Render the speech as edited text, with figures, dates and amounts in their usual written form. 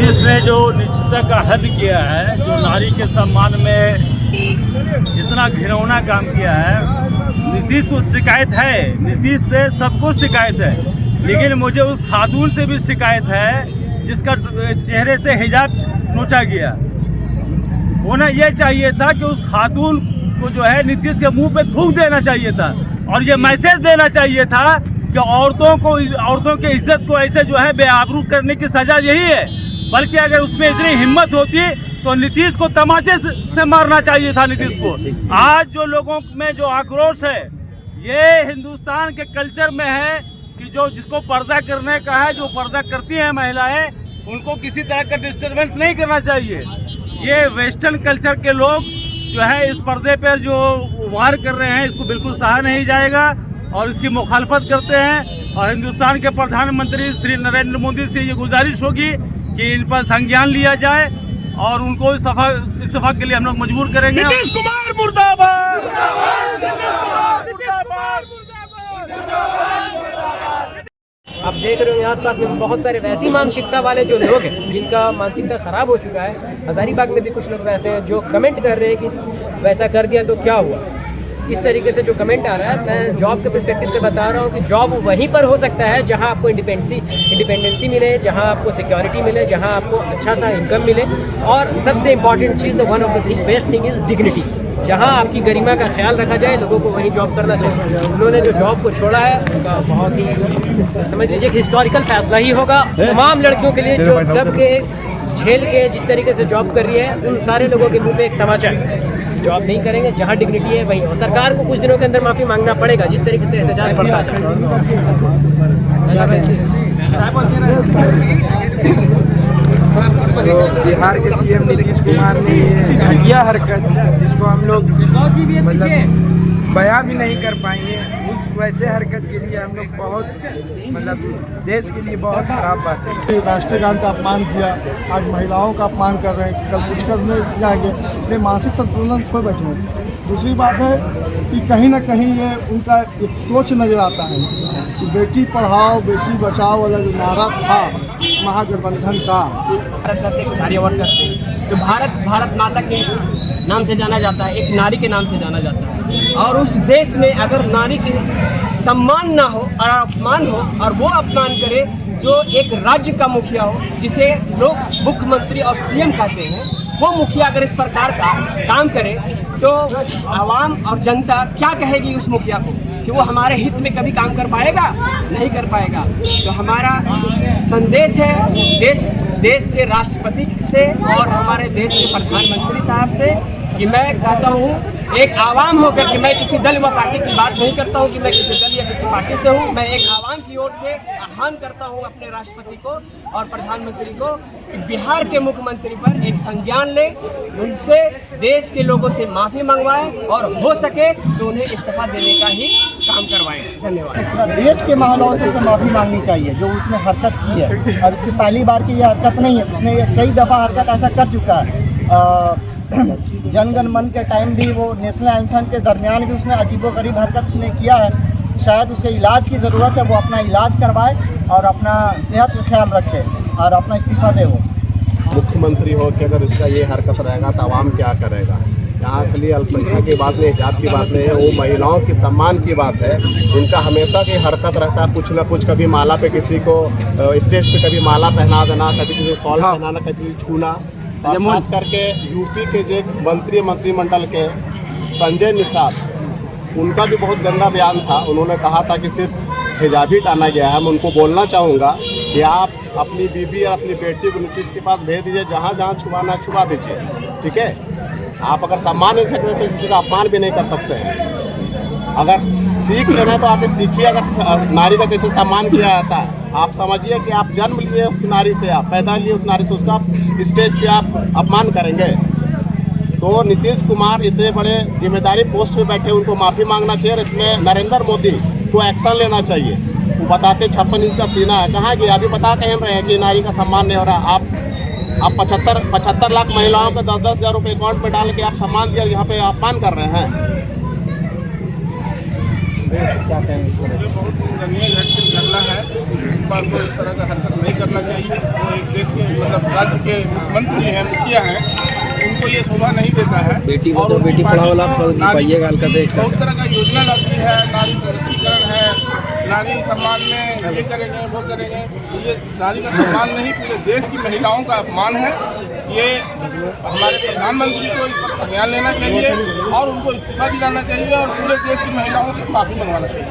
नीतीश ने जो निश्चितता का हद किया है, जो नारी के सम्मान में इतना घिनौना काम किया है, नीतीश को शिकायत है, नीतीश से सबको शिकायत है, लेकिन मुझे उस खातून से भी शिकायत है जिसका चेहरे से हिजाब नोचा गया। होना यह चाहिए था कि उस खातून को जो है नीतीश के मुंह पे थूक देना चाहिए था और ये मैसेज देना चाहिए था कि औरतों के इज्जत को ऐसे जो है बेआबरू करने की सज़ा यही है। बल्कि अगर उसमें इतनी हिम्मत होती तो नीतीश को तमाचे से मारना चाहिए था। नीतीश को आज जो लोगों में जो आक्रोश है, ये हिंदुस्तान के कल्चर में है कि जो जिसको पर्दा करने का है, जो पर्दा करती हैं महिलाएं, उनको किसी तरह का डिस्टर्बेंस नहीं करना चाहिए। ये वेस्टर्न कल्चर के लोग जो है इस पर्दे पर जो वार कर रहे हैं, इसको बिल्कुल सहा नहीं जाएगा और इसकी मुखालफत करते हैं। और हिंदुस्तान के प्रधानमंत्री श्री नरेंद्र मोदी से ये गुजारिश होगी कि इन पर संज्ञान लिया जाए और उनको इस्तीफा के लिए हम लोग मजबूर करेंगे। नीतीश कुमार मुर्दाबाद। आप देख रहे हो यहाँ आसपास में बहुत सारे वैसी मानसिकता वाले जो लोग हैं जिनका मानसिकता खराब हो चुका है। हजारीबाग में भी कुछ लोग वैसे हैं जो कमेंट कर रहे हैं कि वैसा कर दिया तो क्या हुआ। इस तरीके से जो कमेंट आ रहा है, मैं जॉब के पर्सपेक्टिव से बता रहा हूँ कि जॉब वहीं पर हो सकता है जहाँ आपको इंडिपेंडेंसी मिले, जहाँ आपको सिक्योरिटी मिले, जहाँ आपको अच्छा सा इनकम मिले, और सबसे important cheese one of the best thing is dignity. जहाँ आपकी गरिमा का ख्याल रखा जाए, लोगों को वहीं जॉब करना चाहिए। उन्होंने जो जॉब को छोड़ा है उनका बहुत ही समझ लीजिए कि हिस्टोरिकल फैसला ही होगा तमाम लड़कियों के लिए जो दब के झेल के जिस तरीके से जॉब कर रही है। उन सारे लोगों के मुँह पे एक तमाचा है। जॉब नहीं करेंगे, जहाँ डिग्निटी है वहीं, और सरकार को कुछ दिनों के अंदर माफ़ी मांगना पड़ेगा जिस तरीके से एहतजाज बढ़ता जाए। बिहार के सीएम नीतीश कुमार ने ये घटिया हरकत, जिसको हम लोग मतलब बयां भी नहीं कर पाएंगे, उस वैसे हरकत के लिए हम लोग बहुत देश के लिए बहुत खराब बात है। राष्ट्रीय गान का अपमान किया, आज महिलाओं का अपमान कर रहे हैं, कल पुष्कर में जाएंगे, इसलिए मानसिक संतुलन खो बैठे हैं। दूसरी बात है कि कहीं ना कहीं ये उनका एक सोच नज़र आता है कि बेटी पढ़ाओ बेटी बचाओ वाला जो नारा था महागठबंधन का, जो भारत माता के नाम से जाना जाता है, एक नारी के नाम से जाना जाता है, और उस देश में अगर नारी के सम्मान ना हो और अपमान हो, और वो अपमान करे जो एक राज्य का मुखिया हो, जिसे लोग मुख्यमंत्री और सीएम कहते हैं, वो मुखिया अगर इस प्रकार का काम करे तो आवाम और जनता क्या कहेगी उस मुखिया को कि वो हमारे हित में कभी काम कर पाएगा? नहीं कर पाएगा। तो हमारा संदेश है देश के राष्ट्रपति से और हमारे देश के प्रधानमंत्री साहब से कि मैं कहता हूँ, एक आवाम होकर कि मैं किसी दल व पार्टी की बात नहीं करता हूँ कि मैं किसी दल या किसी पार्टी से हूँ, मैं एक आवाम की ओर से आह्वान करता हूँ अपने राष्ट्रपति को और प्रधानमंत्री को कि बिहार के मुख्यमंत्री पर एक संज्ञान ले, उनसे देश के लोगों से माफ़ी मंगवाएं और हो सके तो उन्हें इस्तीफा देने का ही काम करवाएं। धन्यवाद। देश के महिलाओं से माफ़ी मांगनी चाहिए जो उसने हरकत की है, और उसकी पहली बार की यह हरकत नहीं है, उसने कई दफ़ा हरकत ऐसा कर चुका है। जनगण मन के टाइम भी, वो नेशनल एंथम के दरमियान भी उसने अजीबोगरीब हरकत उसने किया है। शायद उसके इलाज की ज़रूरत है, वो अपना इलाज करवाए और अपना सेहत का ख्याल रखे और अपना इस्तीफा दे। वो मुख्यमंत्री हो कि अगर उसका ये हरकत रहेगा तो आवाम क्या करेगा? यहाँ खाली अल्पसंख्यक की बात नहीं, जात की बात नहीं है, वो महिलाओं के सम्मान की बात है। उनका हमेशा की हरकत रहता है कुछ ना कुछ, कभी माला पे किसी को स्टेज पे कभी माला पहना देना, कभी किसी शॉल पहनाना, कभी छूना। खास करके यूपी के जो मंत्रिमंडल के संजय निषाद, उनका भी बहुत गंदा बयान था। उन्होंने कहा था कि सिर्फ हिजाब ही टाना गया है। मैं उनको बोलना चाहूँगा कि आप अपनी बीबी और अपनी बेटी को नीतीश के पास भेज दीजिए, जहाँ जहाँ छुपाना छुपा दीजिए, ठीक है? आप अगर सम्मान नहीं सकते तो किसी का अपमान भी नहीं कर सकते हैं। अगर सीख लेना तो आके सीखिए, अगर नारी का कैसे सम्मान किया जाता है। आप समझिए कि आप जन्म लिए उस नारी से, आप पैदा लिए उस नारी से, उसका आप स्टेज पे आप अपमान करेंगे। तो नीतीश कुमार इतने बड़े जिम्मेदारी पोस्ट पे बैठे, उनको माफ़ी मांगना चाहिए और इसमें नरेंद्र मोदी को एक्शन लेना चाहिए। वो बताते 56 इंच का सीना है, कहाँ गया? अभी बता कहीं रहे हैं कि नारी का सम्मान नहीं हो रहा। आप 75 लाख महिलाओं को 10-10 हज़ार रुपये अकाउंट में डाल के आप सम्मान दिया, यहाँ पे अपमान कर रहे हैं। क्या कहेंगे इस पर? ये बहुत दयनीय घटना है। इस बात को इस तरह का हरकत नहीं करना चाहिए। वो एक देश के मतलब राज्य के मुख्यमंत्री हैं, मुखिया हैं, उनको ये शोभा नहीं देता है। बेटी और बचाओ बेटी पढ़ाओ लाभ पाइएगा हल्का से बहुत तरह का योजना लाती है, नारी सशक्तिकरण है, नारी सम्मान में ये करेंगे वो करेंगे। ये नारी का सम्मान नहीं, पूरे देश की महिलाओं का अपमान है। ये हमारे प्रधानमंत्री को इस पर संज्ञान लेना चाहिए और उनको इस्तीफा दिलाना चाहिए और पूरे देश की महिलाओं से माफी मंगवाना चाहिए।